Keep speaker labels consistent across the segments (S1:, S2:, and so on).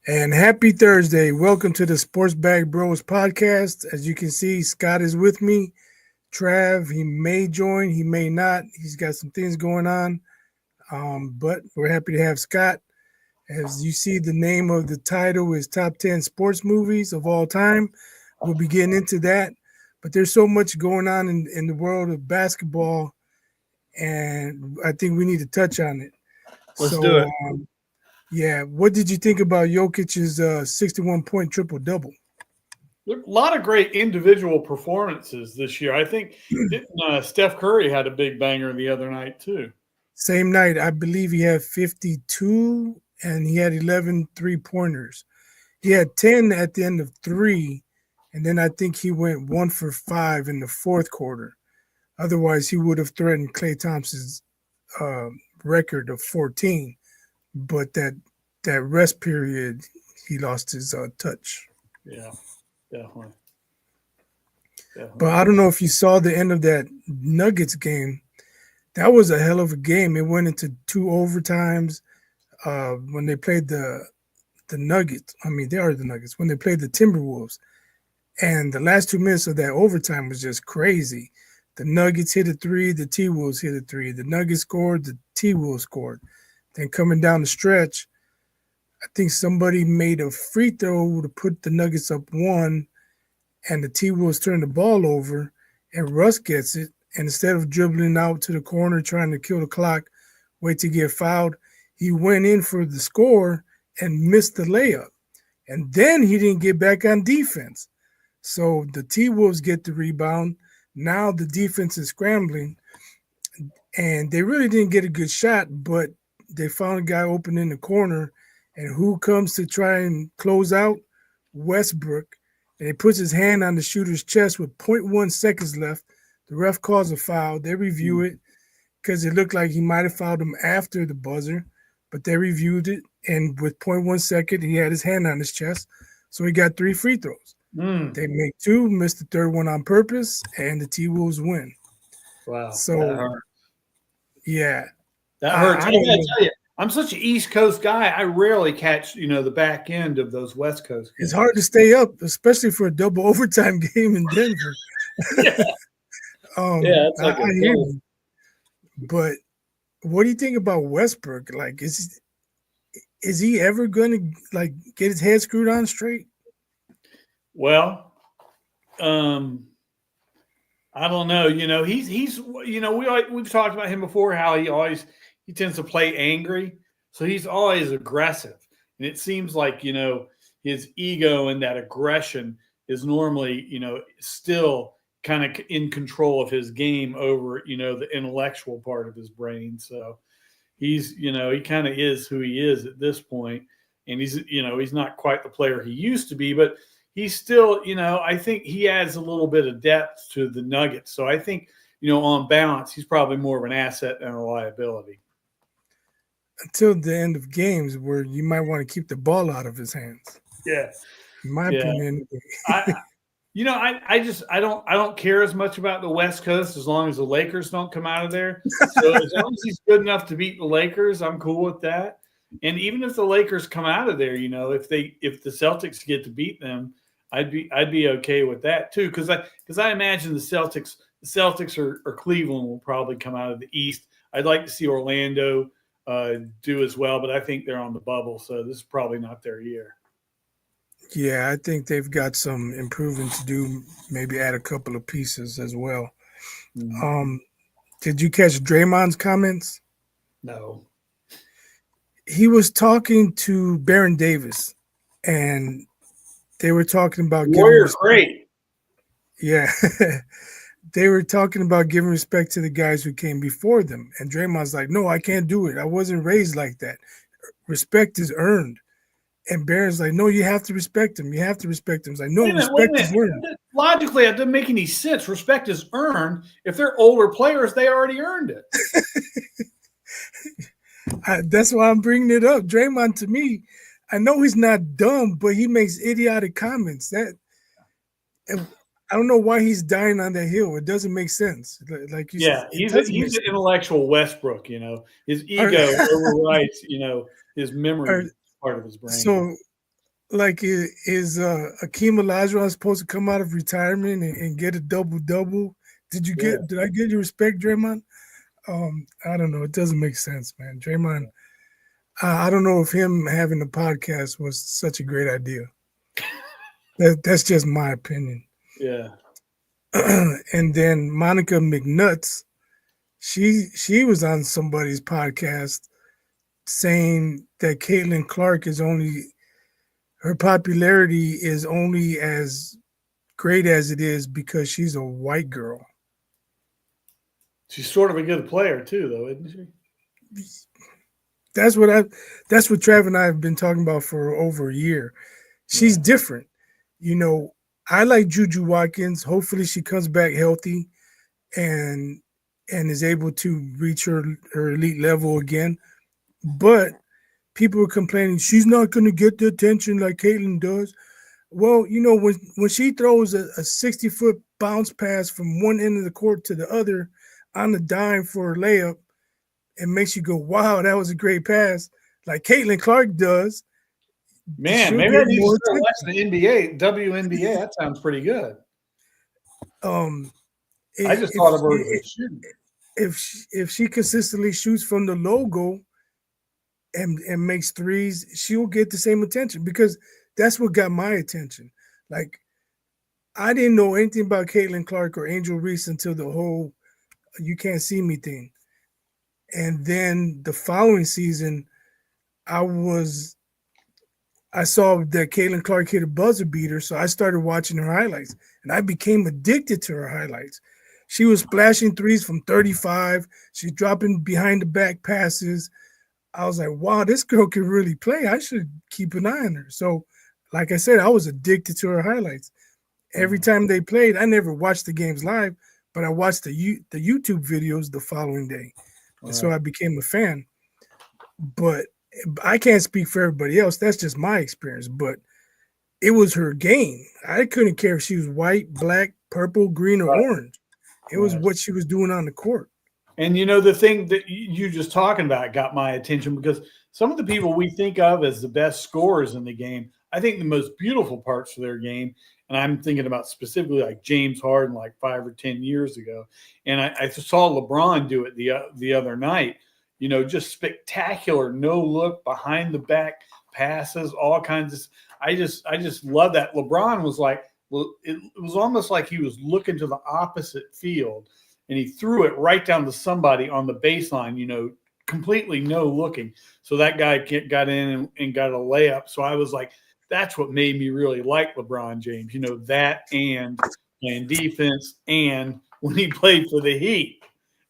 S1: And happy Thursday. Welcome to the Sports Bag Bros podcast. As you can see, Scott is with me. Trav, he may join, he may not. He's got some things going on. But we're happy to have Scott. As you see, the name of the title is Top 10 Sports Movies of All Time. We'll be getting into that. But there's so much going on in the world of basketball, and I think we need to touch on it.
S2: Let's do
S1: So,
S2: it.
S1: yeah, what did you think about Jokic's 61-point triple double?
S2: A lot of great individual performances this year. I think didn't Steph Curry had a big banger the other night too.
S1: Same night, I believe he had 52 and he had 11 3-pointers. He had 10 at the end of three, and then I think he went 1 for 5 in the fourth quarter. Otherwise, he would have threatened Klay Thompson's uh, record of 14. But that rest period, he lost his touch.
S2: Yeah, definitely.
S1: But I don't know if you saw the end of that Nuggets game. That was a hell of a game. It went into two overtimes when they played the Nuggets. I mean, they are the Nuggets. When they played the Timberwolves. And the last 2 minutes of that overtime was just crazy. The Nuggets hit a three. The T-Wolves hit a three. The Nuggets scored. The T-Wolves scored. Then coming down the stretch, I think somebody made a free throw to put the Nuggets up one, and the T-Wolves turned the ball over, and Russ gets it. And instead of dribbling out to the corner trying to kill the clock, wait to get fouled, he went in for the score and missed the layup. And then he didn't get back on defense. So the T-Wolves get the rebound. Now the defense is scrambling, and they really didn't get a good shot, but they found a guy open in the corner, and who comes to try and close out? Westbrook. And he puts his hand on the shooter's chest with zero point 0.1 seconds left. The ref calls a foul. They review it because it looked like he might have fouled him after the buzzer, but they reviewed it, and with 0.1 second, he had his hand on his chest, so he got 3 free throws. They make 2, missed the third one on purpose, and the T-Wolves win.
S2: Wow.
S1: So,
S2: that hurt.
S1: yeah.
S2: That hurts.
S1: I
S2: I
S1: don't
S2: gotta
S1: know.
S2: tell you, I'm such an East Coast guy. I rarely catch the back end of those West Coast
S1: It's
S2: games.
S1: hard to stay up, especially for a double overtime game in Denver.
S2: Yeah, yeah, it's
S1: I
S2: like a
S1: hear
S2: double.
S1: you, but what do you think about Westbrook? Like, is he ever going to like get his head screwed on straight?
S2: Well, um, I don't know. He's we've talked about him before. How he tends to play angry, so he's always aggressive, and it seems like his ego and that aggression is normally still kind of in control of his game over the intellectual part of his brain. So he kind of is who he is at this point, and he's not quite the player he used to be, but he's still, I think he adds a little bit of depth to the Nuggets. So I think, on balance, he's probably more of an asset than a liability.
S1: Until the end of games, where you might want to keep the ball out of his hands.
S2: Yeah,
S1: In my
S2: yeah.
S1: opinion,
S2: I I don't care as much about the West Coast as long as the Lakers don't come out of there. So as long as he's good enough to beat the Lakers, I'm cool with that. And even if the Lakers come out of there, if the Celtics get to beat them, I'd be okay with that too. Because I imagine the Celtics or Cleveland will probably come out of the East. I'd like to see Orlando do as well, but I think they're on the bubble, so this is probably not their year.
S1: yeah, I think they've got some improving to do. Maybe add a couple of pieces as well.
S2: Mm,
S1: Um, did you catch Draymond's comments?
S2: no.
S1: He was talking to Baron Davis, and they were talking about giving
S2: Warriors
S1: respect.
S2: great.
S1: Yeah, they were talking about giving respect to the guys who came before them. And Draymond's like, "No, I can't do it. I wasn't raised like that. Respect is earned." And Baron's like, "No, you have to respect him. You have to respect him." It's like, "No,
S2: Wait a minute. Wait a
S1: respect is
S2: minute.
S1: earned."
S2: Logically, it doesn't make any sense. Respect is earned. If they're older players, they already earned it.
S1: That's why I'm bringing it up. Draymond, to me, I know he's not dumb, but he makes idiotic comments. I don't know why he's dying on that hill. It doesn't make sense. Like you said,
S2: Yeah,
S1: it
S2: he's a,
S1: doesn't make
S2: he's an
S1: sense.
S2: intellectual Westbrook. His
S1: Or,
S2: ego overrides his
S1: or,
S2: memory part of his brain.
S1: so Like, is Akeem Olajuwon supposed to come out of retirement and get a double-double? Did I get your respect, Draymond? I don't know. It doesn't make sense, man. Draymond, I don't know if him having a podcast was such a great idea. That's just my opinion.
S2: Yeah.
S1: And then Monica McNuts, she was on somebody's podcast saying that Caitlin Clark her popularity is only as great as it is because she's a white girl.
S2: She's sort of a good player too, though, isn't she?
S1: That's what Trav and I have been talking about for over a year. She's different. You know, I like Juju Watkins. Hopefully she comes back healthy and is able to reach her elite level again. But people are complaining she's not going to get the attention like Caitlin does. Well, you know, when she throws a 60-foot bounce pass from one end of the court to the other on the dime for a layup, it makes you go, wow, that was a great pass, like Caitlin Clark does.
S2: Man, maybe I need to start watching the NBA, WNBA. That sounds pretty good. I just thought of her as shooting.
S1: If she consistently shoots from the logo and makes threes, she'll get the same attention because that's what got my attention. Like, I didn't know anything about Caitlin Clark or Angel Reese until the whole "you can't see me" thing. And then the following season, I saw that Caitlin Clark hit a buzzer beater, so I started watching her highlights, and I became addicted to her highlights. She was splashing threes from 35. She's dropping behind the back passes. I was like, wow, this girl can really play. I should keep an eye on her. So, like I said, I was addicted to her highlights. Every time they played, I never watched the games live, but I watched the YouTube videos the following day. And so I became a fan. But I can't speak for everybody else. That's just my experience. But it was her game. I couldn't care if she was white, black, purple, green, or orange. It was what she was doing on the court.
S2: And, you know, the thing that you just talking about got my attention because some of the people we think of as the best scorers in the game, I think the most beautiful parts of their game, and I'm thinking about specifically like James Harden like 5 or 10 years ago. And I saw LeBron do it the other night, you know, just spectacular, no look, behind the back passes, all kinds of – I just love that. LeBron was like, well, it was almost like he was looking to the opposite field, and he threw it right down to somebody on the baseline, you know, completely no looking. So that guy got in and got a layup. So I was like, that's what made me really like LeBron James, you know, that and playing defense and when he played for the Heat.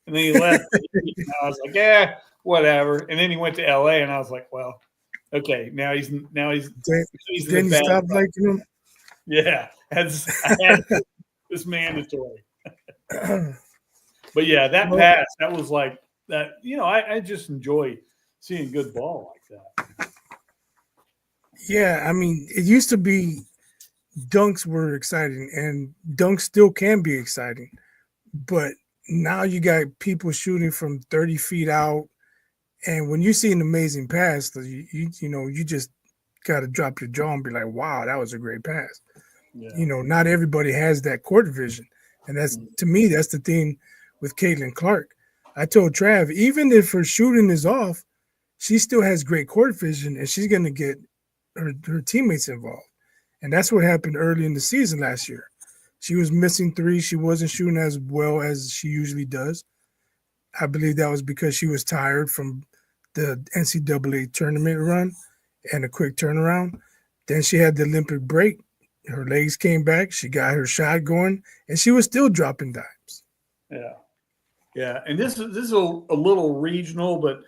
S2: And then he left the Heat, and I was like, yeah, whatever. And then he went to LA, and I was like, well, okay, now he's
S1: then you stopped liking him.
S2: Yeah, it's mandatory. But yeah, that pass, that was like that. You know, I just enjoy seeing good ball like that.
S1: Yeah, I mean, it used to be dunks were exciting, and dunks still can be exciting, but now you got people shooting from 30 feet out, and when you see an amazing pass, you know, you just got to drop your jaw and be like, wow, that was a great pass. Yeah. You know, not everybody has that court vision, and that's to me, that's the thing with Caitlin Clark. I told Trav, even if her shooting is off, she still has great court vision, and she's going to get her teammates involved. And that's what happened early in the season last year. She was missing threes. She wasn't shooting as well as she usually does. I believe that was because she was tired from the NCAA tournament run and a quick turnaround. Then she had the Olympic break. Her legs came back. She got her shot going, and she was still dropping dimes.
S2: Yeah. Yeah. And this is a little regional, but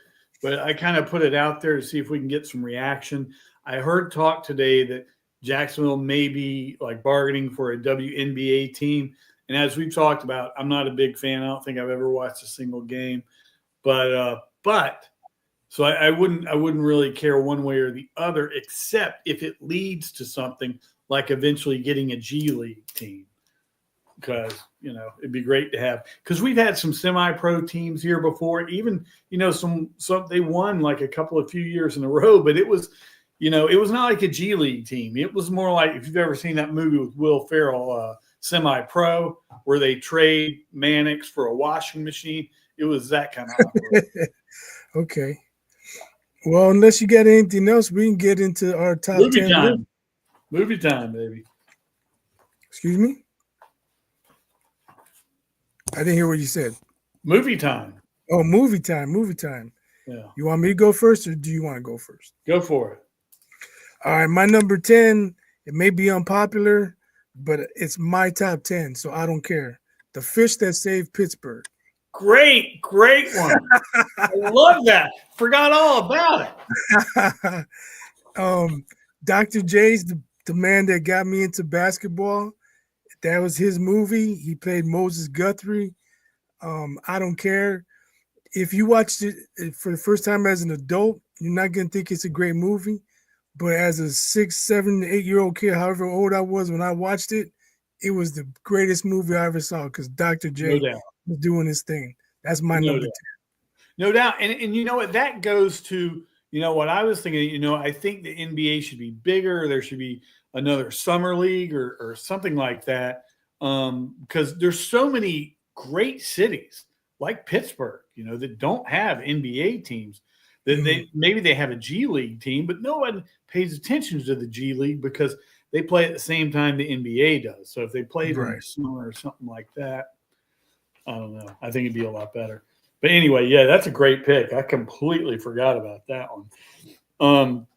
S2: I kind of put it out there to see if we can get some reaction. I heard talk today that Jacksonville may be like bargaining for a WNBA team. And as we've talked about, I'm not a big fan. I don't think I've ever watched a single game, but so I wouldn't really care one way or the other, except if it leads to something like eventually getting a G League team. Because, you know, it'd be great to have, because we've had some semi-pro teams here before, even, you know, some they won like a few years in a row, but it was, it was not like a G League team. It was more like, if you've ever seen that movie with Will Ferrell, Semi-Pro, where they trade Mannix for a washing machine. It was that kind of operation.
S1: Okay. Well, unless you got anything else, we can get into our top
S2: Movie
S1: 10
S2: time.
S1: list.
S2: Movie time, baby.
S1: Excuse me? I didn't hear what you said.
S2: Movie time.
S1: Oh, movie time. Movie time.
S2: Yeah.
S1: You want me to go first, or do you want to go first?
S2: Go for it.
S1: All right, my number 10, it may be unpopular, but it's my top 10, so I don't care. The Fish That Saved Pittsburgh.
S2: Great one. I love that. Forgot all about
S1: it. Dr. J's the man that got me into basketball. That was his movie. He played Moses Guthrie. I don't care. If you watched it for the first time as an adult, you're not going to think it's a great movie. But as a 6, 7, 8-year-old kid, however old I was when I watched it, it was the greatest movie I ever saw because Dr. J was doing his thing. That's my number 10.
S2: No doubt. And you know what? That goes to, what I was thinking, I think the NBA should be bigger. There should be another summer league or something like that. Because there's so many great cities like Pittsburgh, that don't have NBA teams. That maybe they have a G League team, but no one pays attention to the G League because they play at the same time the NBA does. So if they played in the summer or something like that, I don't know. I think it'd be a lot better. But anyway, yeah, that's a great pick. I completely forgot about that one.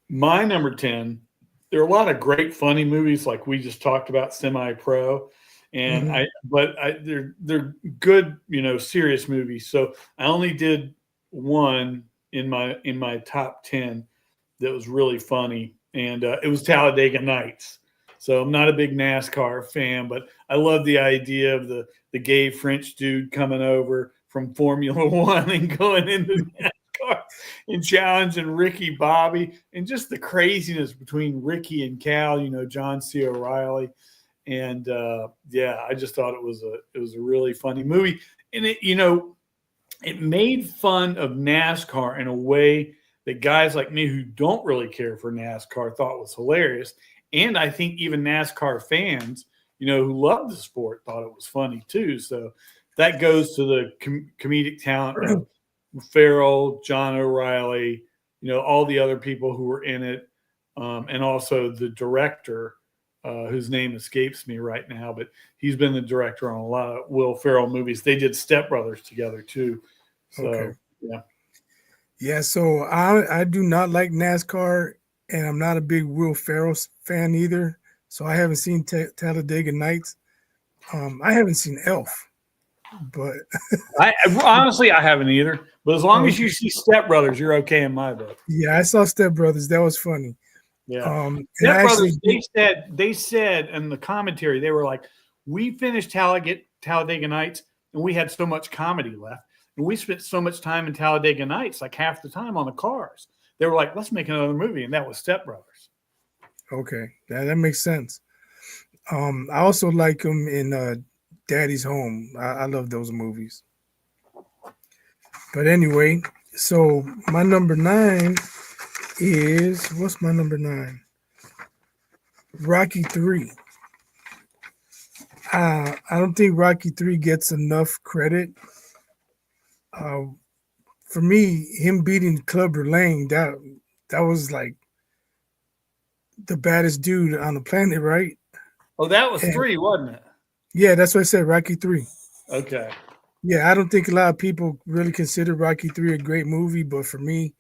S2: My number 10, there are a lot of great funny movies like we just talked about, Semi-Pro. And they're good, serious movies. So I only did one in my top 10 that was really funny, and it was Talladega Nights. So I'm not a big NASCAR fan, but I love the idea of the gay French dude coming over from Formula One and going into NASCAR and challenging Ricky Bobby, and just the craziness between Ricky and Cal, John C. O'Reilly. And I just thought it was a really funny movie, and it made fun of NASCAR in a way that guys like me who don't really care for NASCAR thought was hilarious. And I think even NASCAR fans, who love the sport, thought it was funny too. So that goes to the comedic talent of Farrell, John O'Reilly, all the other people who were in it, and also the director, whose name escapes me right now, but he's been the director on a lot of Will Ferrell movies. They did Step Brothers together too. So,
S1: Yeah, so I do not like NASCAR, and I'm not a big Will Ferrell fan either. So I haven't seen Talladega Nights. I haven't seen Elf, but
S2: honestly, I haven't either. But as long as you see Step Brothers, you're okay in my book.
S1: Yeah, I saw Step Brothers. That was funny.
S2: Yeah. Step Brothers, they said in the commentary, they were like, we finished Talladega Nights and we had so much comedy left. And we spent so much time in Talladega Nights, like half the time on the cars. They were like, let's make another movie. And that was Step Brothers.
S1: Okay. That makes sense. I also like them in Daddy's Home. I love those movies. But anyway, so my number 9 is, what's my number 9? Rocky 3. I don't think Rocky 3 gets enough credit. For me, him beating Clubber Lang, that was like the baddest dude on the planet, right?
S2: Oh, that was 3, wasn't it?
S1: Yeah, that's what I said, Rocky 3.
S2: Okay.
S1: Yeah, I don't think a lot of people really consider Rocky 3 a great movie, but for me,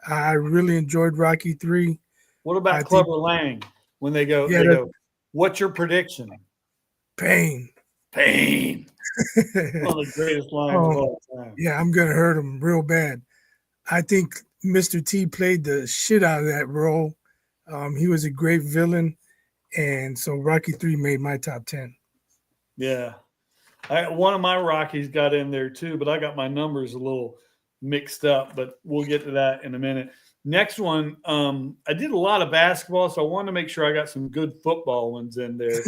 S1: I really enjoyed Rocky 3.
S2: What about Clubber Lang? When they go, what's your prediction?
S1: Pain.
S2: One of the greatest lines of all time.
S1: Yeah, I'm going to hurt him real bad. I think Mr. T played the shit out of that role. He was a great villain. And so Rocky 3 made my top 10.
S2: Yeah. One of my Rockies got in there too, but I got my numbers a little mixed up, but we'll get to that in a minute. Next one, I did a lot of basketball, so I wanted to make sure I got some good football ones in there.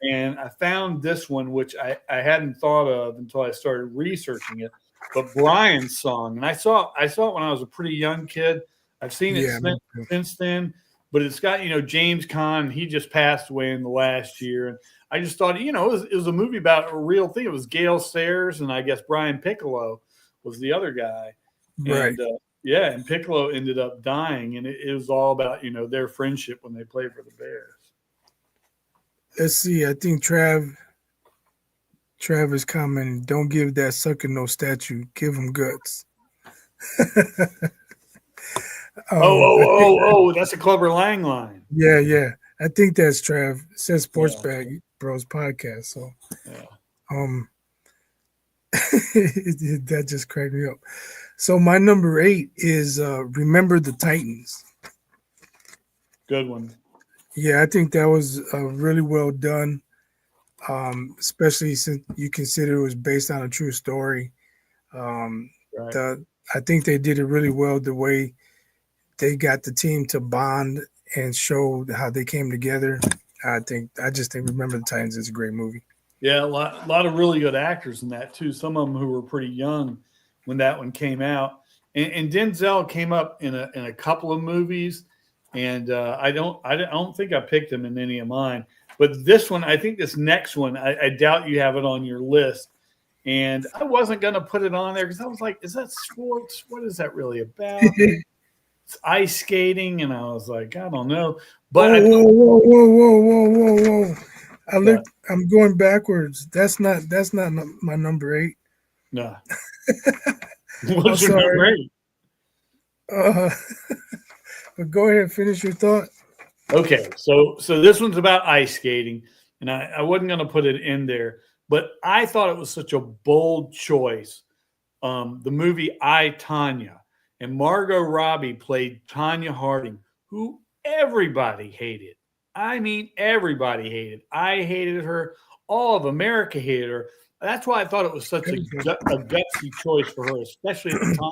S2: And I found this one, which I hadn't thought of until I started researching it, but Brian's song. And I saw it when I was a pretty young kid. I've seen it since then, but it's got, James Caan. He just passed away in the last year. And I just thought, it was a movie about a real thing. It was Gale Sayers, and I guess Brian Piccolo was the other guy.
S1: Right.
S2: And, and Piccolo ended up dying, and it was all about, their friendship when they played for the Bears.
S1: Let's see. I think Travis commenting, don't give that sucker no statue. Give him guts.
S2: That's a Clubber Lang line.
S1: Yeah. I think that's Trav. It says Sports Bag Bros podcast. So, that just cracked me up. So my number 8 is Remember the Titans.
S2: Good one.
S1: Yeah, I think that was really well done, especially since you consider it was based on a true story.
S2: Right.
S1: I think they did it really well the way they got the team to bond and show how they came together. I just think Remember the Titans is a great movie.
S2: Yeah, a lot of really good actors in that too. Some of them who were pretty young when that one came out. And Denzel came up in a couple of movies, and I don't think I picked him in any of mine. But this one, I think this next one, I doubt you have it on your list. And I wasn't going to put it on there because I was like, is that sports? What is that really about? It's ice skating. And I was like, I don't know. But
S1: whoa. I'm going backwards. That's not my number 8.
S2: No. What's your number
S1: 8? But go ahead, finish your thought.
S2: Okay, so this one's about ice skating, and I wasn't going to put it in there, but I thought it was such a bold choice. The movie I, Tonya, and Margot Robbie played Tonya Harding, who everybody hated. I mean, everybody hated. I hated her. All of America hated her. That's why I thought it was such a gutsy choice for her, especially at the time,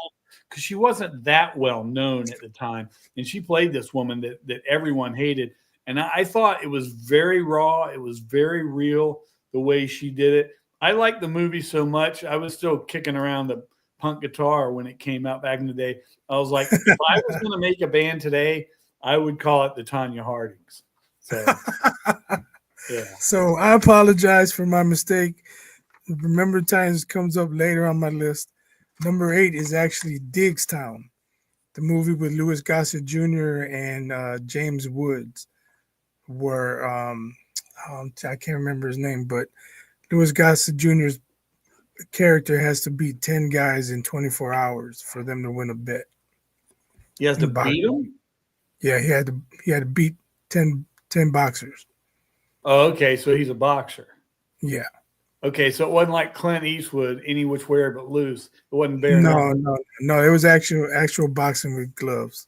S2: because she wasn't that well known at the time. And she played this woman that everyone hated. And I thought it was very raw. It was very real the way she did it. I liked the movie so much. I was still kicking around the punk guitar when it came out back in the day. I was like, if I was going to make a band today, I would call it the Tonya Hardings. So, yeah.
S1: So I apologize for my mistake. Remember Titans comes up later on my list. Number 8 is actually Diggstown, the movie with Louis Gossett Jr. and James Woods. Were I can't remember his name, but Louis Gossett Jr.'s character has to beat 10 guys in 24 hours for them to win a bet.
S2: He has to beat them?
S1: Yeah, he had to beat 10 boxers.
S2: Oh, okay, so he's a boxer.
S1: Yeah.
S2: Okay, so it wasn't like Clint Eastwood, any which way but loose. It wasn't bare.
S1: No. It was actual boxing with gloves.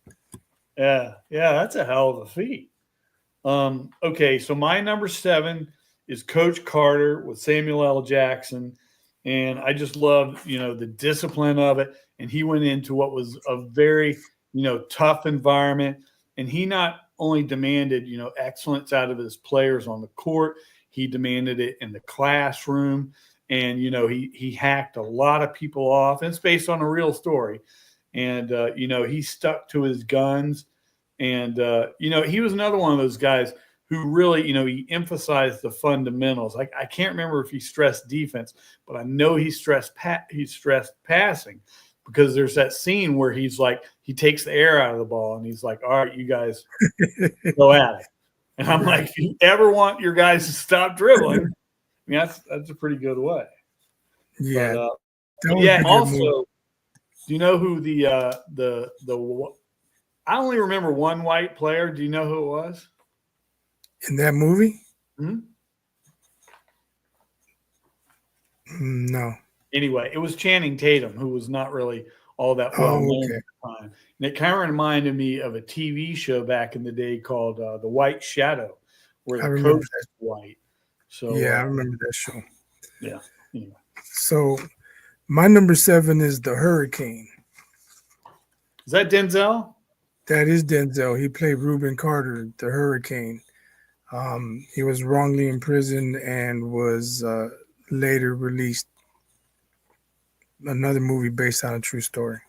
S2: Yeah, that's a hell of a feat. Okay, so my number 7 is Coach Carter with Samuel L. Jackson, and I just loved, the discipline of it. And he went into what was a very, tough environment, and he not only demanded, excellence out of his players on the court. He demanded it in the classroom, and he hacked a lot of people off. And it's based on a real story, and he stuck to his guns, and he was another one of those guys who really he emphasized the fundamentals. I can't remember if he stressed defense, but I know he stressed passing, because there's that scene where he's like he takes the air out of the ball and he's like, all right, you guys go at it. And I'm like, if you ever want your guys to stop dribbling, I mean, that's a pretty good way.
S1: Yeah.
S2: But, also, do you know who the I only remember one white player. Do you know who it was?
S1: In that movie?
S2: Mm-hmm.
S1: No.
S2: Anyway, it was Channing Tatum, who was not really all that well known at the time. And it kind of reminded me of a TV show back in the day called The White Shadow, where the coach was white. So
S1: yeah, I remember that show.
S2: Yeah. Anyway.
S1: So my number 7 is The Hurricane.
S2: Is that Denzel?
S1: That is Denzel. He played Reuben Carter, the Hurricane. He was wrongly imprisoned and was later released. Another movie based on a true story.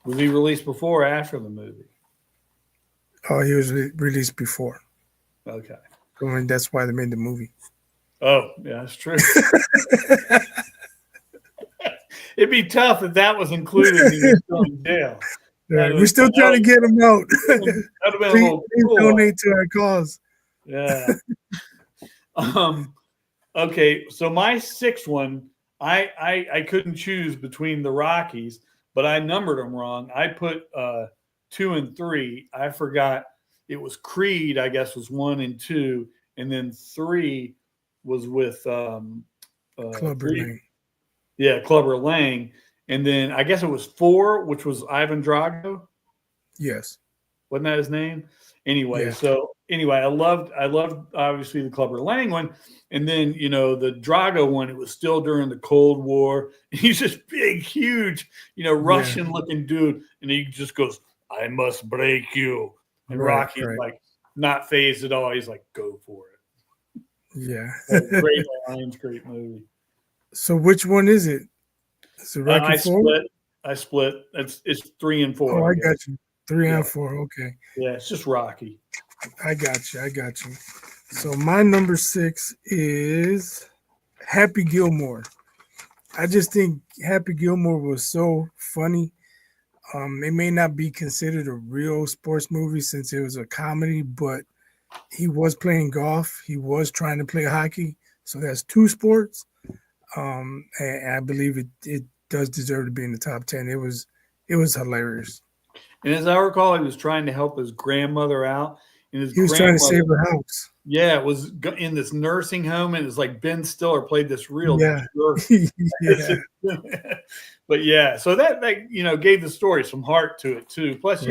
S2: Was he released before or after the movie?
S1: Oh, he was released before.
S2: Okay.
S1: I mean, that's why they made the movie.
S2: Oh, yeah, that's true. It'd be tough if that was included and he was still in jail.
S1: We're still trying to get him out.
S2: That'd have been a
S1: please,
S2: little cool.
S1: donate to our cause.
S2: Yeah. Okay, so my sixth one, I couldn't choose between the Rockies, but I numbered them wrong. I put 2 and 3. I forgot it was Creed, I guess, was 1 and 2, and then 3 was with
S1: Clubber Lang.
S2: Yeah, Clubber Lang. And then I guess it was 4, which was Ivan Drago.
S1: Yes.
S2: Wasn't that his name? Anyway,
S1: Yeah.
S2: so anyway, I loved obviously the Clubber Lang one. And then, the Drago one, it was still during the Cold War. He's this big, huge, Russian looking dude. And he just goes, "I must break you." And Rocky's like not phased at all. He's like, "Go for it."
S1: Yeah.
S2: Great lines, great movie.
S1: So which one is it? Is it Rocky 4?
S2: I split. It's 3 and 4.
S1: Oh, I got you. 3 and 4. Okay.
S2: Yeah, it's just Rocky.
S1: I got you. So my number 6 is Happy Gilmore. I just think Happy Gilmore was so funny. It may not be considered a real sports movie since it was a comedy, but he was playing golf. He was trying to play hockey. So that's 2 sports. And I believe it does deserve to be in the top 10. It was hilarious.
S2: And as I recall, he was trying to help his grandmother out. And
S1: he was trying to save her house.
S2: Yeah, it was in this nursing home, and it's like Ben Stiller played this real jerk.
S1: Yeah.
S2: But yeah, so that gave the story some heart to it too. Plus,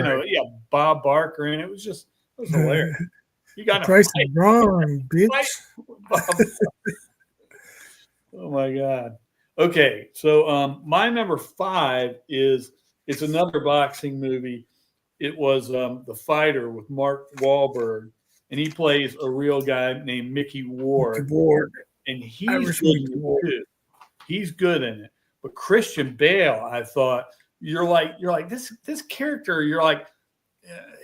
S2: Bob Barker, and it was hilarious. You got
S1: price is wrong, bitch.
S2: Oh my God. Okay, so my number 5 it's another boxing movie. It was The Fighter with Mark Wahlberg, and he plays a real guy named Mickey Ward. And he's good in it too. He's good in it. But Christian Bale, I thought, you're like this character. You're like,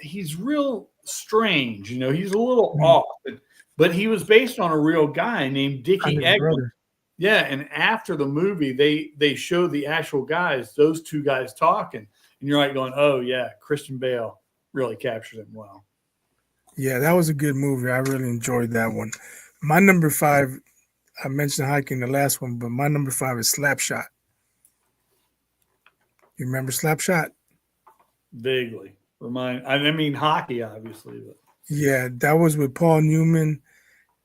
S2: he's real strange. He's a little off. But he was based on a real guy named Dickie Eggman. Yeah, and after the movie, they showed the actual guys, those 2 guys talking, and you're like going, "Oh yeah, Christian Bale really captured him well."
S1: Yeah, that was a good movie. I really enjoyed that one. My number 5, I mentioned hockey in the last one, but my number 5 is Slapshot. You remember Slapshot?
S2: Vaguely. I mean hockey, obviously. But.
S1: Yeah, that was with Paul Newman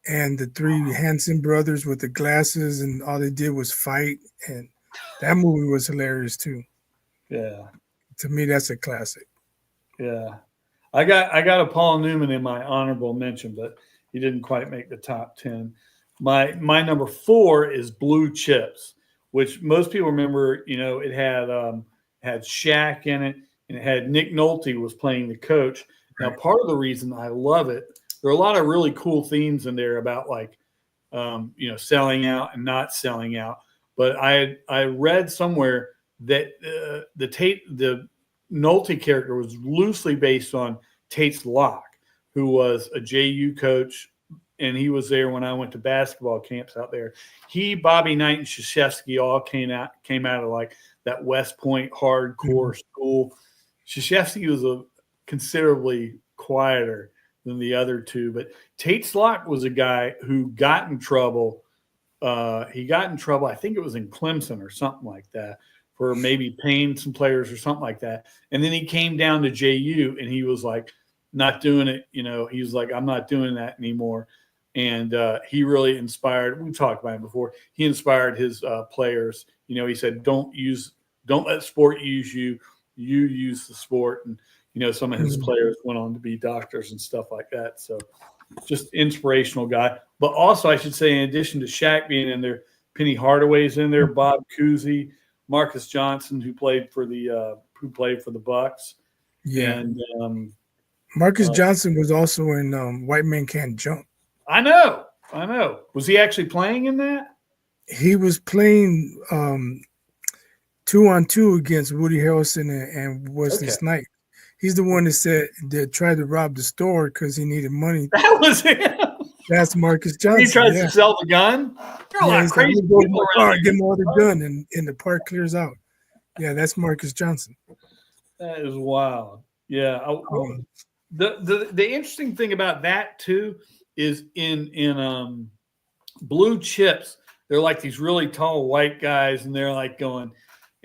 S1: and the 3 Hanson brothers with the glasses, and all they did was fight. And that movie was hilarious too.
S2: Yeah.
S1: To me, that's a classic.
S2: Yeah. I got a Paul Newman in my honorable mention, but he didn't quite make the top 10. My number 4 is Blue Chips, which most people remember. It had Shaq in it, and it had Nick Nolte was playing the coach. Now, part of the reason I love it, there are a lot of really cool themes in there about selling out and not selling out. But I read somewhere that the Nolte character was loosely based on Tates Locke, who was a JU coach, and he was there when I went to basketball camps out there. He, Bobby Knight, and Krzyzewski all came out of like that West Point hardcore school. Krzyzewski was considerably quieter than the other 2, but Tates Locke was a guy who got in trouble. He got in trouble, I think it was in Clemson or something like that, for maybe paying some players or something like that. And then he came down to JU, and he was like, not doing it. He was like, I'm not doing that anymore. And he really inspired. We talked about him before. He inspired his players. He said, don't let sport use you. You use the sport. And some of his players went on to be doctors and stuff like that. So just inspirational guy. But also, I should say, in addition to Shaq being in there, Penny Hardaway's in there, Bob Cousy, Marcus Johnson, who played for the Bucks.
S1: Yeah.
S2: And
S1: Marcus Johnson was also in White Men Can't Jump.
S2: I know. Was he actually playing in that?
S1: He was playing 2-on-2 against Woody Harrelson and Wesley Snipes. He's the one that said that tried to rob the store because he needed money.
S2: That was him.
S1: That's Marcus Johnson.
S2: He tries to sell the gun. There are a lot of crazy
S1: people
S2: around
S1: get my other gun, and the part clears out. Yeah, that's Marcus Johnson.
S2: That is wild. Yeah. The interesting thing about that too is in Blue Chips, they're like these really tall white guys, and they're like going,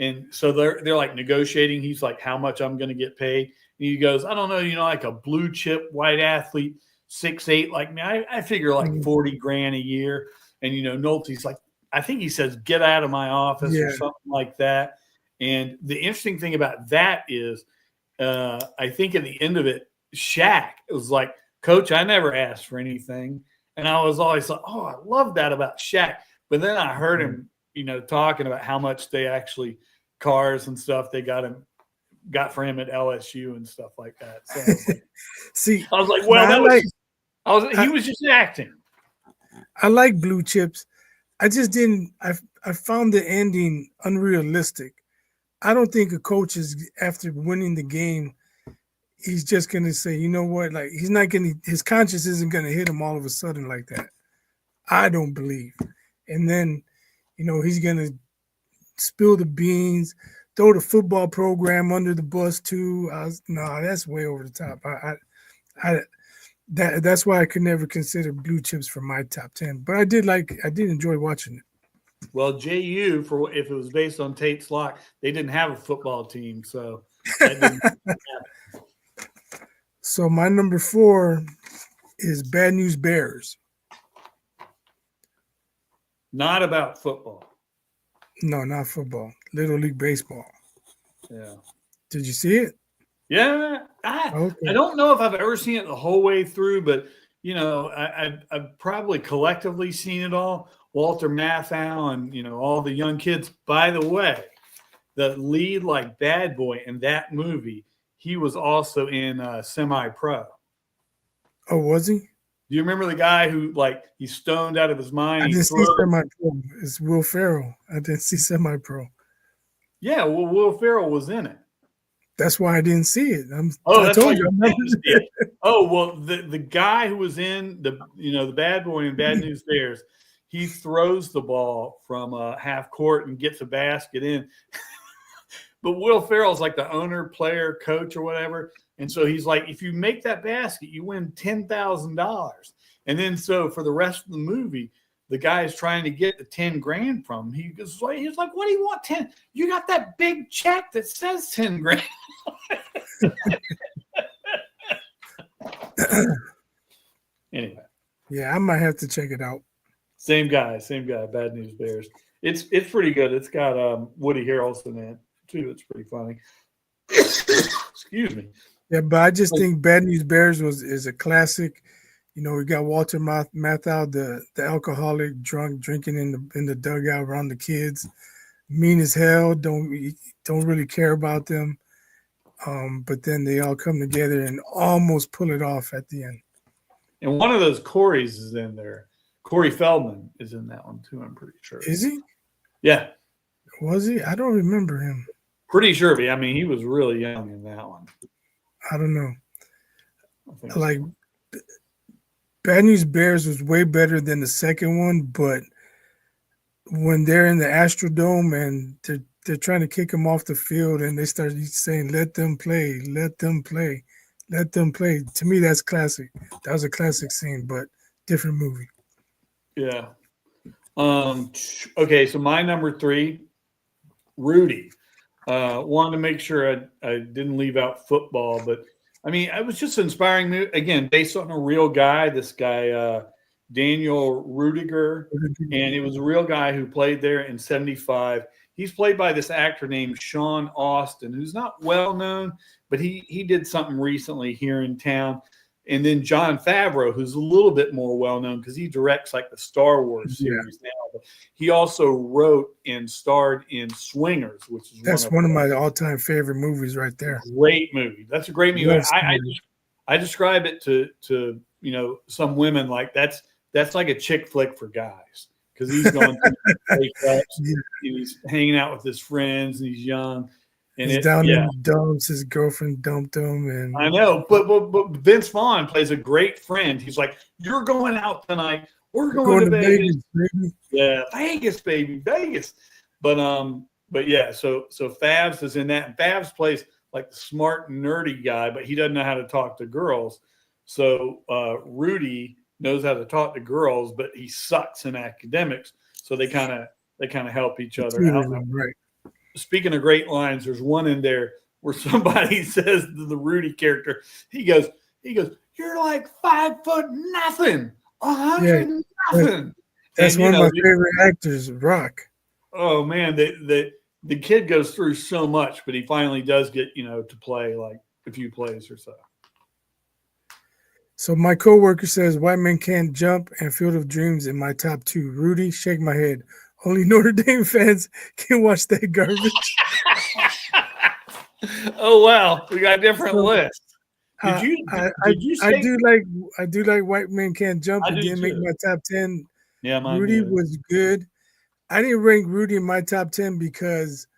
S2: and so they're like negotiating. He's like, how much I'm going to get paid? And he goes, I don't know, like a blue chip white athlete, 6'8", like me. I figure like $40,000 a year. And Nolte's like, I think he says, get out of my office or something like that. And the interesting thing about that is, I think at the end of it, Shaq was like, Coach, I never asked for anything. And I was always like, oh, I love that about Shaq. But then I heard him, talking about how much they actually cars and stuff they got for him at LSU and stuff like that. So I was like, well, he was just acting.
S1: I like Blue Chips. I just didn't. I found the ending unrealistic. I don't think a coach is, after winning the game, he's just going to say, you know what, like he's not going to, his conscience isn't going to hit him all of a sudden like that. I don't believe. And then, he's going to spill the beans, throw the football program under the bus too. No, that's way over the top. That's why I could never consider Blue Chips for my top 10. But I did enjoy watching it.
S2: Well, JU, if it was based on Tate's Lock, they didn't have a football team, so that didn't happen.
S1: So my number 4 is Bad News Bears.
S2: Not about football.
S1: No, not football. Little League Baseball.
S2: Yeah.
S1: Did you see it?
S2: Yeah. I don't know if I've ever seen it the whole way through, but I've probably collectively seen it all. Walter Matthau and all the young kids. By the way, the lead like bad boy in that movie, he was also in Semi-Pro.
S1: Oh, was he?
S2: Do you remember the guy who he's stoned out of his mind?
S1: I didn't see Semi-Pro. It's Will Ferrell. I didn't see Semi-Pro.
S2: Yeah, well, Will Ferrell was in it.
S1: That's why I didn't see it.
S2: I told you. Oh, well, the guy who was in the bad boy in Bad News Bears, he throws the ball from half court and gets a basket in. But Will Ferrell's like the owner, player, coach, or whatever. And so he's like, if you make that basket, you win $10,000. And then so for the rest of the movie, the guy is trying to get the $10,000 from him. He's like, what do you want? 10? You got that big check that says $10,000. Anyway.
S1: Yeah, I might have to check it out.
S2: Same guy. Bad News Bears. It's pretty good. It's got Woody Harrelson in it too. It's pretty funny. Excuse me.
S1: Yeah, but I just think Bad News Bears is a classic. We got Walter Matthau, the alcoholic, drunk, drinking in the dugout around the kids, mean as hell. Don't really care about them. But then they all come together and almost pull it off at the end.
S2: And one of those Corys is in there. Corey Feldman is in that one too, I'm pretty sure.
S1: Is he?
S2: Yeah.
S1: Was he? I don't remember him.
S2: Pretty sure. I mean, he was really young in that one.
S1: I don't know. Like, Bad News Bears was way better than the second one, but when they're in the Astrodome and they're trying to kick them off the field and they start saying, let them play, let them play, let them play. To me, that's classic. That was a classic scene, but different movie.
S2: Yeah. Okay, so my number 3, Rudy. Wanted to make sure I didn't leave out football, but I mean, it was just inspiring. Again, based on a real guy, this guy, Daniel Rudiger, and it was a real guy who played there in 75. He's played by this actor named Sean Austin, who's not well known, but he did something recently here in town. And then Jon Favreau, who's a little bit more well-known because he directs like the Star Wars series now. But he also wrote and starred in Swingers, which is
S1: one of my all-time favorite movies right there.
S2: Great movie. That's a great movie. I describe it to some women like that's like a chick flick for guys because he's going through breakups, he's hanging out with his friends, and he's young. And
S1: He's down in the dumps. His girlfriend dumped him, and
S2: I know, but Vince Vaughn plays a great friend. He's like, "You're going out tonight. We're going to Vegas,
S1: baby.
S2: Yeah, Vegas, baby, Vegas." But yeah, so Fabs is in that, and Fabs plays like the smart, nerdy guy, but he doesn't know how to talk to girls. So Rudy knows how to talk to girls, but he sucks in academics. So they kind of help each other out.
S1: Right.
S2: Speaking of great lines, there's one in there where somebody says to the Rudy character, he goes, "You're like 5 foot nothing, 100 nothing."
S1: That's one of my favorite actors, Rock.
S2: Oh man, the kid goes through so much, but he finally does get, to play like a few plays or so.
S1: So my coworker says White Men Can't Jump and Field of Dreams in my top 2. Rudy, shake my head. Only Notre Dame fans can watch that garbage.
S2: Oh wow, we got a different list.
S1: I do like White Men Can't Jump. It didn't make my top 10.
S2: Yeah,
S1: Rudy was good. I didn't rank Rudy in my top 10 because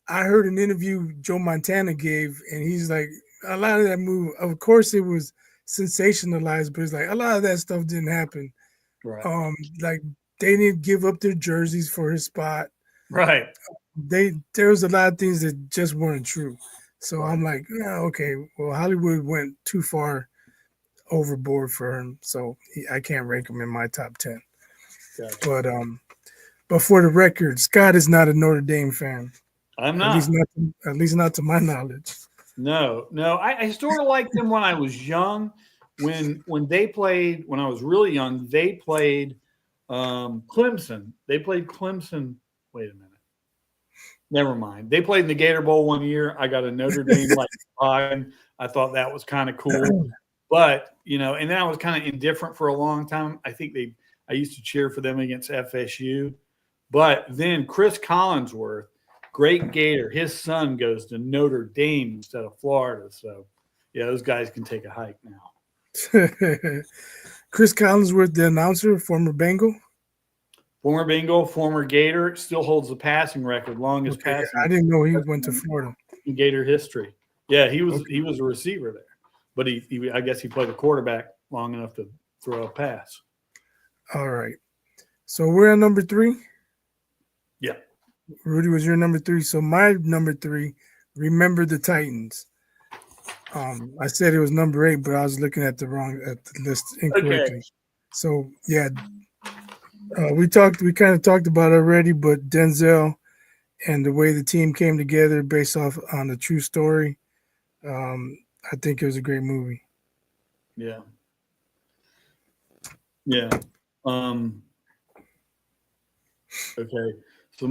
S1: I heard an interview Joe Montana gave, and he's like, a lot of that movie, of course, it was sensationalized, but it's like a lot of that stuff didn't happen.
S2: Right.
S1: Like they didn't give up their jerseys for his spot.
S2: Right.
S1: There was a lot of things that just weren't true. So I'm like, yeah, okay, well, Hollywood went too far overboard for him, so I can't rank him in my top 10. Gotcha. But for the record, Scott is not a Notre Dame fan.
S2: I'm not.
S1: At least not to my knowledge.
S2: No. I sort of liked them when I was young. When they played, when I was really young, they played Clemson. They played Clemson. Wait a minute. Never mind. They played in the Gator Bowl one year. I got a Notre Dame like line. I thought that was kind of cool. But, and then I was kind of indifferent for a long time. I think I used to cheer for them against FSU. But then Chris Collinsworth, great Gator, his son goes to Notre Dame instead of Florida. So, yeah, those guys can take a hike now.
S1: Chris Collinsworth, the announcer, former Bengal?
S2: Former Bengal, former Gator, still holds the passing record, longest passing.
S1: I didn't know he went to Florida.
S2: In Gator history. Yeah, he was a receiver there. But he I guess he played a quarterback long enough to throw a pass. All
S1: right. So we're at number 3?
S2: Yeah.
S1: Rudy was your number 3. So my number 3, Remember the Titans. I said it was number 8, but I was looking at the list incorrectly. Okay. So yeah, we kind of talked about it already, but Denzel and the way the team came together based off on a true story. I think it was a great movie.
S2: Yeah. Yeah. Okay. So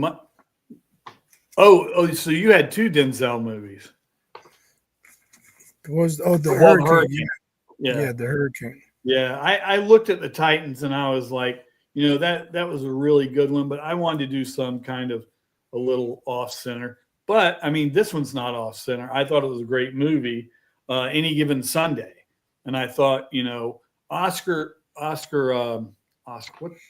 S2: so you had 2 Denzel movies.
S1: The Hurricane. Yeah, the Hurricane.
S2: Yeah, I looked at the Titans and I was like, that was a really good one, but I wanted to do some kind of a little off center. But I mean, this one's not off center. I thought it was a great movie, Any Given Sunday, and I thought, Oscar,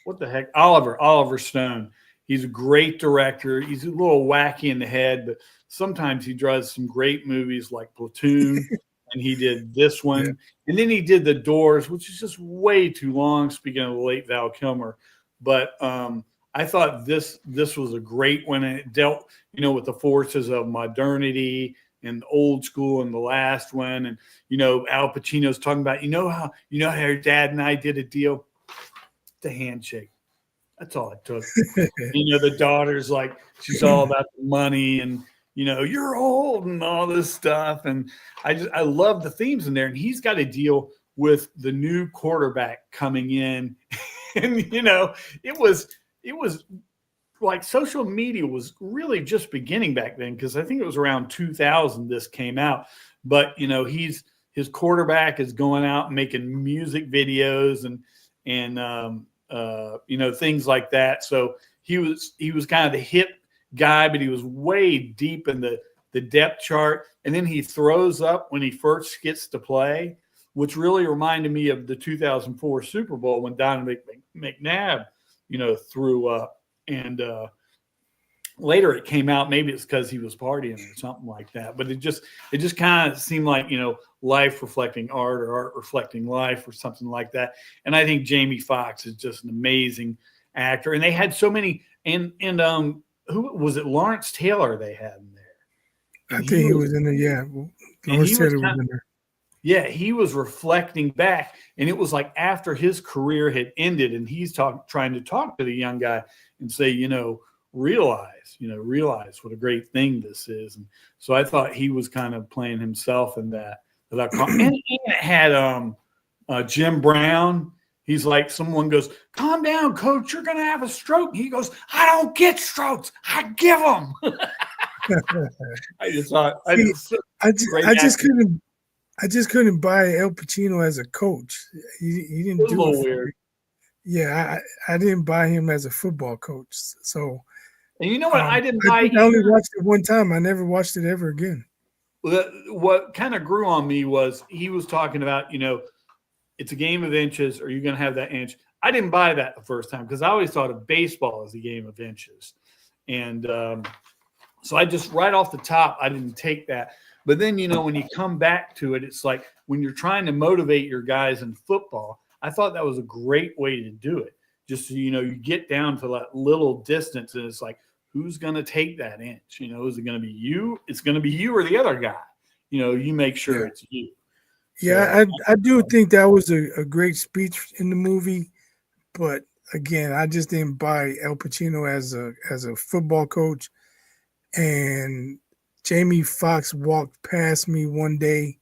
S2: what the heck, Oliver Stone. He's a great director. He's a little wacky in the head, but sometimes he does some great movies like Platoon, and he did this one. Yeah. And then he did The Doors, which is just way too long, speaking of the late Val Kilmer. But I thought this was a great one, and it dealt, with the forces of modernity and old school in the last one. And, Al Pacino's talking about, how your dad and I did a deal? The handshake. That's all it took. The daughter's like, she's all about the money and, you're old and all this stuff. And I love the themes in there. And he's got to deal with the new quarterback coming in. And, it was like social media was really just beginning back then, because I think it was around 2000 this came out. But, his quarterback is going out and making music videos and things like that. So he was kind of the hip guy, but he was way deep in the depth chart. And then he throws up when he first gets to play, which really reminded me of the 2004 Super Bowl when Donovan McNabb, threw up. And later it came out, maybe it's because he was partying or something like that. But it just kind of seemed like, life reflecting art or art reflecting life or something like that. And I think Jamie Foxx is just an amazing actor. And they had so many, and who was it? Lawrence Taylor they had in there.
S1: And I think he was in there. Yeah, Lawrence Taylor was in there.
S2: Yeah, he was reflecting back, and it was like after his career had ended, and he's trying to talk to the young guy and say, realize what a great thing this is. And so I thought he was kind of playing himself in that. And it had Jim Brown. He's like, someone goes, "Calm down, coach, you're going to have a stroke." He goes, "I don't get strokes, I give them." I
S1: just couldn't buy Al Pacino as a coach. He didn't do it.
S2: Weird.
S1: Yeah, I didn't buy him as a football coach. So,
S2: and you know what? I didn't buy.
S1: I only watched it one time. I never watched it ever again.
S2: What kind of grew on me was he was talking about, it's a game of inches. Are you going to have that inch? I didn't buy that the first time because I always thought of baseball as a game of inches, and so I just right off the top I didn't take that. But then, when you come back to it, it's like when you're trying to motivate your guys in football, I thought that was a great way to do it. Just so, you get down to that little distance, and it's like, who's going to take that inch? Is it going to be you? It's going to be you or the other guy. You make sure it's you.
S1: Yeah, I do think that was a great speech in the movie. But again, I just didn't buy Al Pacino as a football coach. And Jamie Foxx walked past me one day.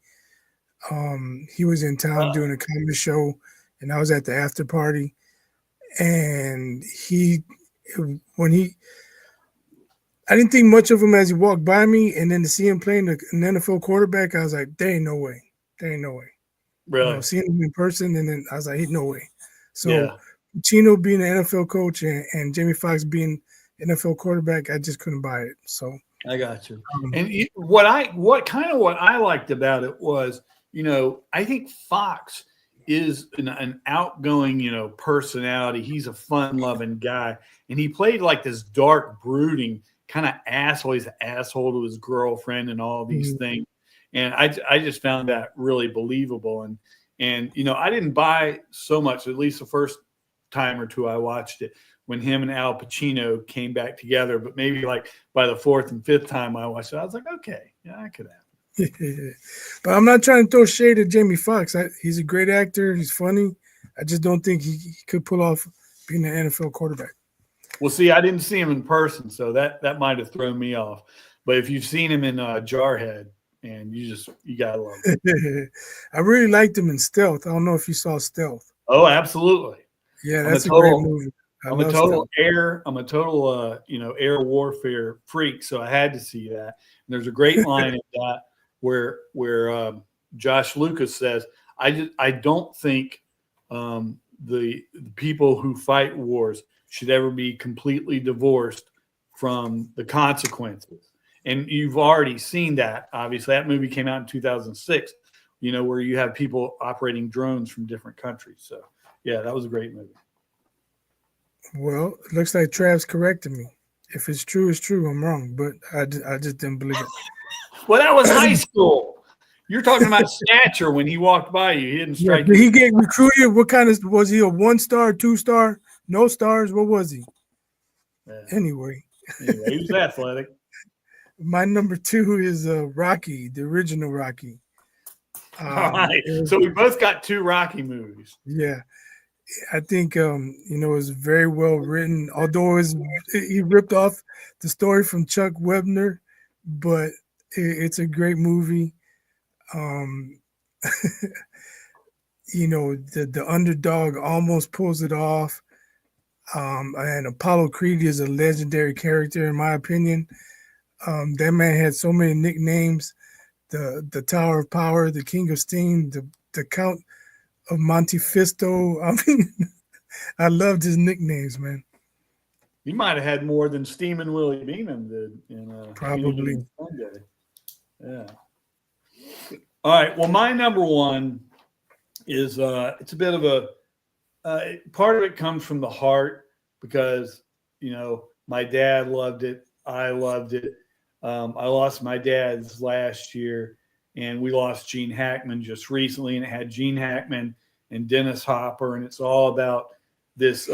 S1: He was in town doing a comedy show, and I was at the after party. And I didn't think much of him as he walked by me, and then to see him playing an NFL quarterback, I was like, there ain't no way.
S2: Really?
S1: Seeing him in person, and then I was like, no way. So Pacino being an NFL coach and Jamie Foxx being NFL quarterback, I just couldn't buy it. So
S2: I got you. And what I liked about it was, I think Fox is an outgoing, personality. He's a fun-loving guy, and he played like this dark, brooding kind of asshole. He's an asshole to his girlfriend and all these things. And I just found that really believable. And I didn't buy so much, at least the first time or two I watched it, when him and Al Pacino came back together. But maybe like by the fourth and fifth time I watched it, I was like, okay, yeah, that could happen.
S1: But I'm not trying to throw shade at Jamie Foxx. He's a great actor. He's funny. I just don't think he could pull off being an NFL quarterback.
S2: Well, see, I didn't see him in person, so that might have thrown me off. But if you've seen him in Jarhead, and you gotta love him.
S1: I really liked him in Stealth. I don't know if you saw Stealth.
S2: Oh, absolutely.
S1: Yeah, that's a great movie.
S2: I'm a total air warfare freak, so I had to see that. And there's a great line in that where Josh Lucas says, I don't think the people who fight wars should ever be completely divorced from the consequences. And you've already seen that. Obviously, that movie came out in 2006, where you have people operating drones from different countries. So, yeah, that was a great movie.
S1: Well, it looks like Trav's corrected me. If it's true, it's true. I'm wrong, but I just didn't believe it.
S2: Well, that was high school. You're talking about stature when he walked by you. He didn't strike you.
S1: Did he get recruited? What kind of – was he a 1-star, 2-star, no stars? What was he? Yeah. Anyway,
S2: he was athletic.
S1: My number 2 is Rocky, the original Rocky.
S2: All right. So we both got 2 Rocky movies.
S1: Yeah. I think, it was very well written, although he ripped off the story from Chuck Webner, but it's a great movie. The underdog almost pulls it off. And Apollo Creed is a legendary character, in my opinion. That man had so many nicknames: the Tower of Power, the King of Steam, the Count of Monte Fisto. I mean, I loved his nicknames, man.
S2: He might have had more than Steamin' Willie Beeman did.
S1: Probably.
S2: Yeah. All right. Well, my number 1 is it's a bit of a part of it comes from the heart because my dad loved it. I loved it. I lost my dad's last year, and we lost Gene Hackman just recently, and it had Gene Hackman and Dennis Hopper, and it's all about this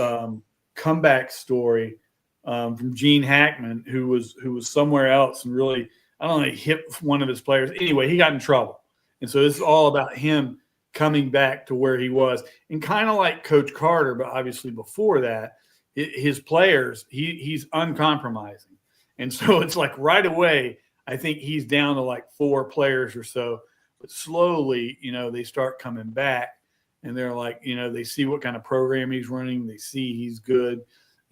S2: comeback story from Gene Hackman, who was somewhere else and really, I don't know, he hit one of his players. Anyway, he got in trouble, and so this is all about him coming back to where he was, and kind of like Coach Carter, but obviously before that, his players, he's uncompromising. And so it's like right away, I think he's down to like 4 players or so. But slowly, they start coming back, and they're like, they see what kind of program he's running. They see he's good.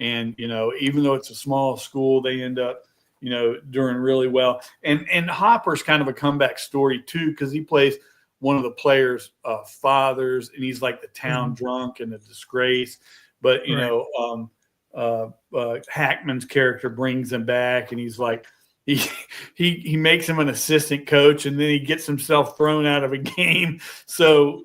S2: And, even though it's a small school, they end up, doing really well. And Hopper's kind of a comeback story too, because he plays one of the players' fathers, and he's like the town drunk and a disgrace. But, Hackman's character brings him back, and he's like, he makes him an assistant coach, and then he gets himself thrown out of a game. So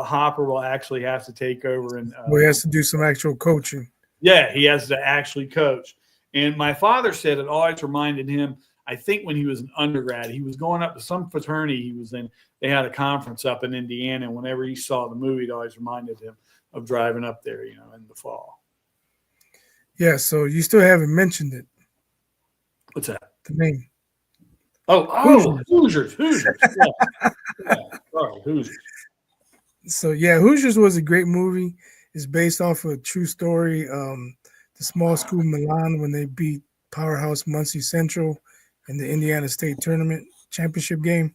S2: Hopper will actually have to take over, and
S1: he has to do some actual coaching.
S2: Yeah, he has to actually coach. And my father said it always reminded him, I think when he was an undergrad, he was going up to some fraternity he was in. They had a conference up in Indiana, and whenever he saw the movie, it always reminded him of driving up there, in the fall.
S1: Yeah, so you still haven't mentioned it.
S2: What's that?
S1: The name.
S2: Hoosiers. Yeah. Sorry, Hoosiers.
S1: So, yeah, Hoosiers was a great movie. It's based off of a true story. The small school Milan, when they beat powerhouse Muncie Central in the Indiana State Tournament championship game.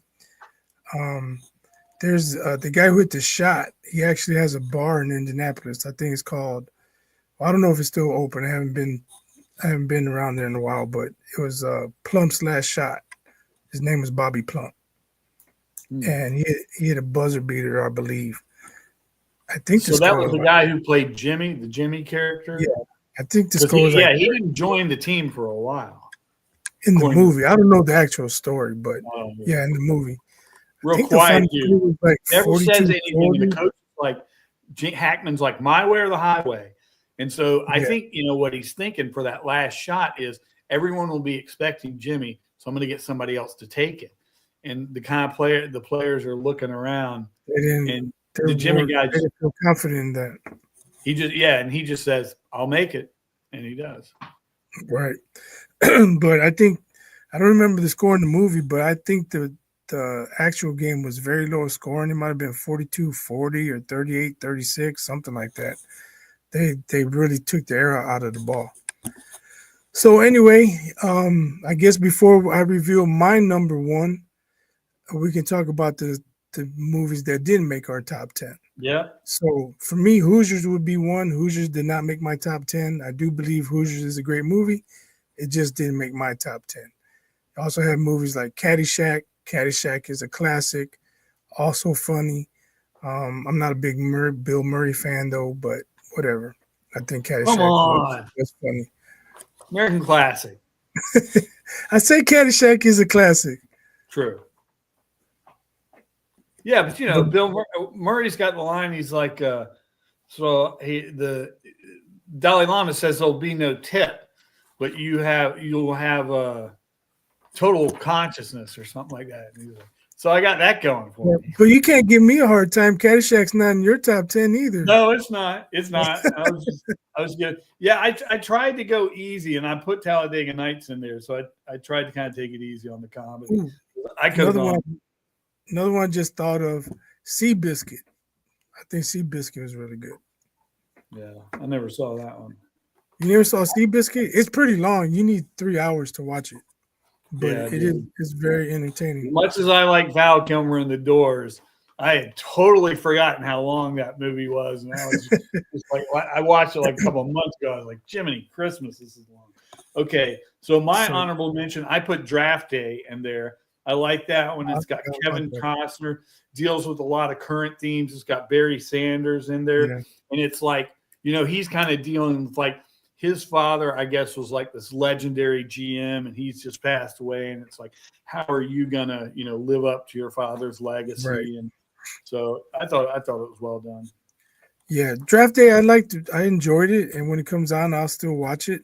S1: There's the guy who hit the shot. He actually has a bar in Indianapolis. I think it's called, I don't know if it's still open. I haven't been around there in a while, but it was Plump's last shot. His name was Bobby Plump. And he hit a buzzer beater, I believe. I think
S2: so. That was the guy who played Jimmy, the Jimmy character.
S1: Yeah, I think the score was
S2: he didn't join the team for a while.
S1: In the movie, I don't know the actual story, but yeah, in the movie.
S2: Real quiet, dude. Like never says anything. And the coach is like, Hackman's like, my way or the highway. And so I think, what he's thinking for that last shot is everyone will be expecting Jimmy, so I'm going to get somebody else to take it. And the kind of the players are looking around, and the Jimmy guy just
S1: feel confident in that.
S2: He just says, I'll make it, and he does.
S1: Right. But I think, I don't remember the score in the movie, but I think the actual game was very low scoring. It might have been 42-40 or 38-36, something like that. They really took the air out of the ball. So anyway, I guess before I reveal my number 1, we can talk about the movies that didn't make our top 10.
S2: Yeah.
S1: So for me, Hoosiers would be 1. Hoosiers did not make my top 10. I do believe Hoosiers is a great movie. It just didn't make my top 10. I also have movies like Caddyshack. Caddyshack is a classic, also funny. I'm not a big Bill Murray fan though, but whatever. I think Caddyshack was funny.
S2: American classic.
S1: I say Caddyshack is a classic.
S2: True. Yeah, but Bill Murray's got the line. He's like, the Dalai Lama says there'll be no tip, but you'll have a total consciousness or something like that. So I got that going for me.
S1: But you can't give me a hard time. Caddyshack's not in your top 10 either.
S2: No, it's not. It's not. I was good. Yeah, I tried to go easy, and I put Talladega Nights in there. So I tried to kind of take it easy on the comedy.
S1: Ooh,
S2: I could have gone.
S1: Another one just thought of Seabiscuit. I think Seabiscuit was really good.
S2: Yeah, I never saw that one.
S1: You never saw Seabiscuit? It's pretty long. You need 3 hours to watch it. But it's very entertaining.
S2: As much as I like Val Kilmer and the Doors, I had totally forgotten how long that movie was. And I was just like, I watched it like a couple of months ago. I was like, Jiminy Christmas, this is long. Okay, so my honorable mention, I put Draft Day in there. I like that one. It's got Kevin Costner, deals with a lot of current themes. It's got Barry Sanders in there. Yeah. And it's like, he's kind of dealing with like his father, I guess, was like this legendary GM, and he's just passed away. And it's like, how are you gonna, live up to your father's legacy? Right. And so I thought it was well done. Yeah,
S1: Draft Day, I enjoyed it, and when it comes on, I'll still watch it.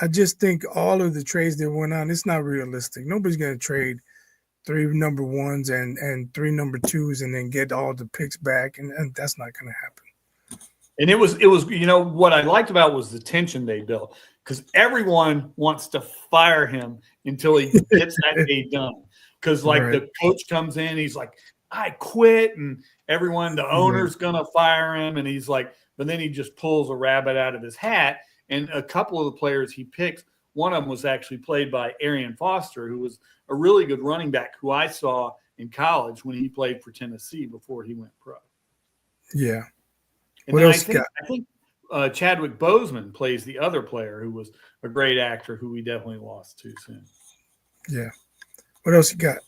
S1: I just think all of the trades that went on, it's not realistic. Nobody's going to trade 3 number ones and 3 number twos and then get all the picks back, and that's not going to happen.
S2: And it was what I liked about was the tension they built, because everyone wants to fire him until he gets that day done. Because the coach comes in, he's like, I quit, and everyone, the owner's gonna fire him, and he's like, but then he just pulls a rabbit out of his hat. And a couple of the players he picks, one of them was actually played by Arian Foster, who was a really good running back who I saw in college when he played for Tennessee before he went pro.
S1: Yeah.
S2: And what else I think Chadwick Boseman plays the other player who was a great actor who we definitely lost too soon.
S1: Yeah. What else you got?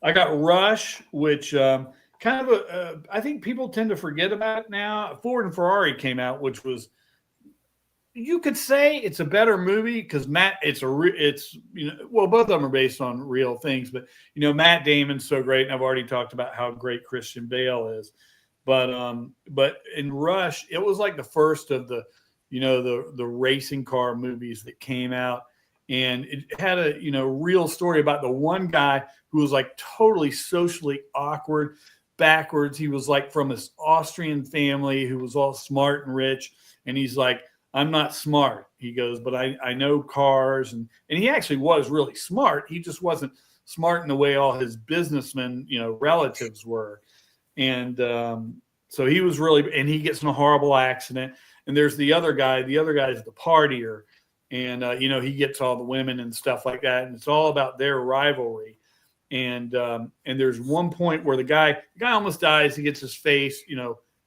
S2: I got Rush, which kind of I think people tend to forget about now. Ford and Ferrari came out, which was, you could say it's a better movie because both of them are based on real things, but Matt Damon's so great, and I've already talked about how great Christian Bale is. But in Rush, it was like the first of the racing car movies that came out, and it had a real story about the one guy who was like totally socially awkward, backwards. He was like from this Austrian family who was all smart and rich, and he's like, I'm not smart. He goes, but I know cars, and he actually was really smart. He just wasn't smart in the way all his businessmen, relatives were. And so he was really, and he gets in a horrible accident. And there's the other guy. The other guy's the partier, and he gets all the women and stuff like that. And it's all about their rivalry. And there's one point where the guy almost dies. He gets his face,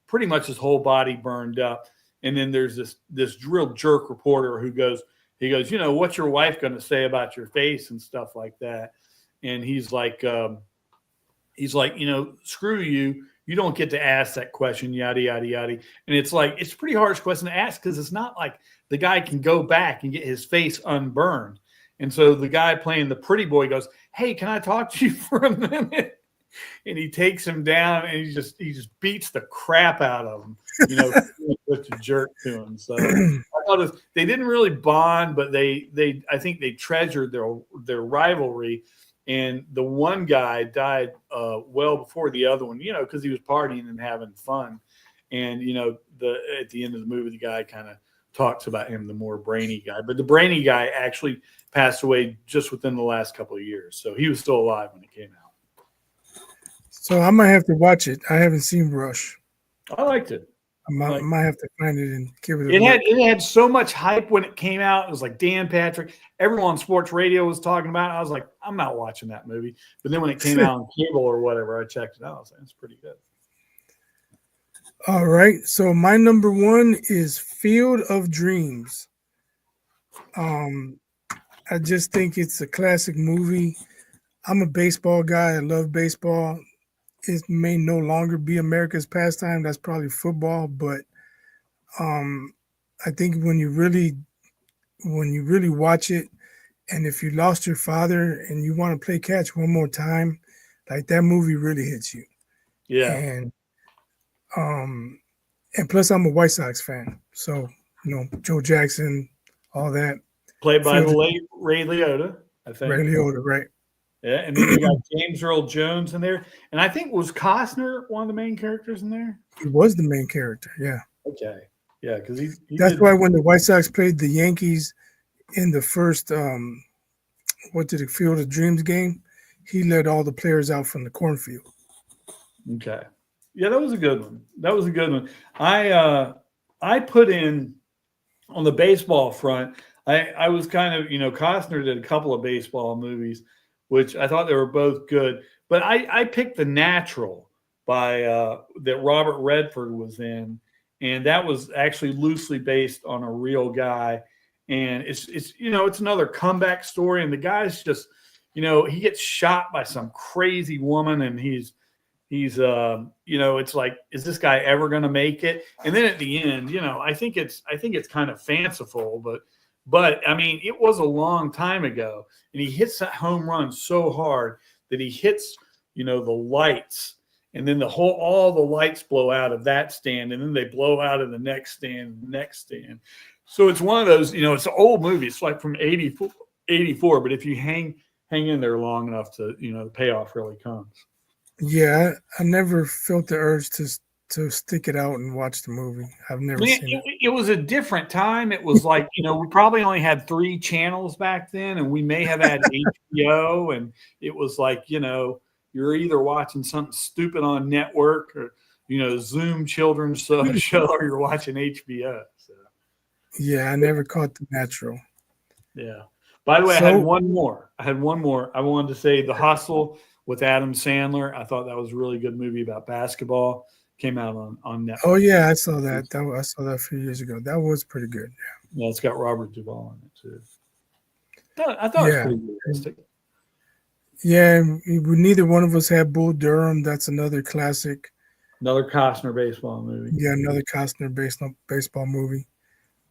S2: pretty much his whole body burned up. And then there's this real jerk reporter who goes, what's your wife going to say about your face and stuff like that? And he's like, screw you. You don't get to ask that question, yada, yada, yada. And it's like, it's a pretty harsh question to ask because it's not like the guy can go back and get his face unburned. And so the guy playing the pretty boy goes, hey, can I talk to you for a minute? And he takes him down, and he just beats the crap out of him, such a jerk to him. So I thought they didn't really bond, but I think they treasured their rivalry. And the one guy died well before the other one, because he was partying and having fun. And at the end of the movie, the guy kind of talks about him, the more brainy guy. But the brainy guy actually passed away just within the last couple of years, so he was still alive when it came out.
S1: So I might have to watch it. I haven't seen Rush.
S2: I liked it.
S1: I might have to find it and give it a
S2: look. It had so much hype when it came out. It was like Dan Patrick. Everyone on sports radio was talking about it. I was like, I'm not watching that movie. But then when it came out on cable or whatever, I checked it out. I was like, it's pretty good.
S1: All right. So my number one is Field of Dreams. I just think it's a classic movie. I'm a baseball guy. I love baseball. It may no longer be America's pastime. That's probably football, but I think when you really watch it, and if you lost your father and you want to play catch one more time, like that movie really hits you.
S2: Yeah.
S1: And plus I'm a White Sox fan, so Joe Jackson, all that.
S2: Played by the late Ray Liotta, I think.
S1: Ray Liotta, right?
S2: Yeah, and then you got James Earl Jones in there. And I think, was Costner one of the main characters in there?
S1: He was the main character, yeah.
S2: Okay. Yeah, because he
S1: that's why when the White Sox played the Yankees in the first Field of Dreams game, he led all the players out from the cornfield.
S2: Okay. Yeah, that was a good one. I put in on the baseball front, I was kind of, Costner did a couple of baseball movies, which I thought they were both good. But I picked The Natural that Robert Redford was in, and that was actually loosely based on a real guy. And it's another comeback story, and the guy's just, he gets shot by some crazy woman, and he's it's like, is this guy ever going to make it? And then at the end, I think it's kind of fanciful, but I mean, it was a long time ago, and he hits that home run so hard that he hits, the lights, and then all the lights blow out of that stand, and then they blow out of the next stand, So it's one of those, it's an old movie. It's like from 84, but if you hang in there long enough to, the payoff really comes.
S1: Yeah, I never felt the urge to stick it out and watch the movie. I've never seen it.
S2: It was a different time. It was like, we probably only had 3 channels back then, and we may have had HBO, and it was like, you're either watching something stupid on network or, Zoom children's show, or you're watching HBO. So.
S1: Yeah, I never caught The Natural.
S2: Yeah. By the way, I had one more. I wanted to say The Hustle with Adam Sandler. I thought that was a really good movie about basketball. Came out on Netflix.
S1: Oh yeah, I saw that. I saw that a few years ago. That was pretty good.
S2: Yeah, it's got Robert Duvall in it too. I thought it was pretty realistic.
S1: Yeah, neither one of us had Bull Durham. That's another classic.
S2: Another Costner baseball movie.
S1: Yeah, another Costner baseball movie.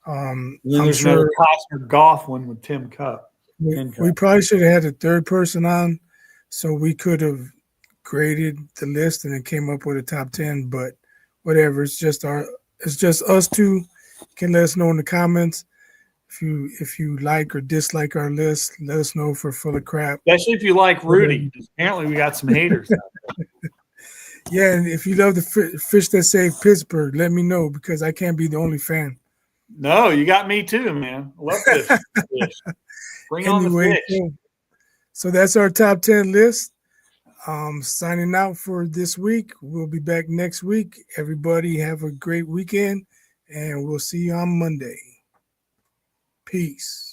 S2: And then there's another Costner golf one with Tim Cup.
S1: We probably should have had a third person on, so we could have graded the list and then came up with a top 10. But whatever, it's just us two. You can let us know in the comments if you like or dislike our list. Let us know if we're full of crap.
S2: Especially if you like Rudy. Apparently, we got some haters.
S1: Yeah, and if you love the fish that saved Pittsburgh, let me know because I can't be the only fan.
S2: No, you got me too, man. I love fish. Bring on the fish.
S1: So that's our top 10 list. Signing out for this week. We'll be back next week. Everybody have a great weekend, and we'll see you on Monday. Peace.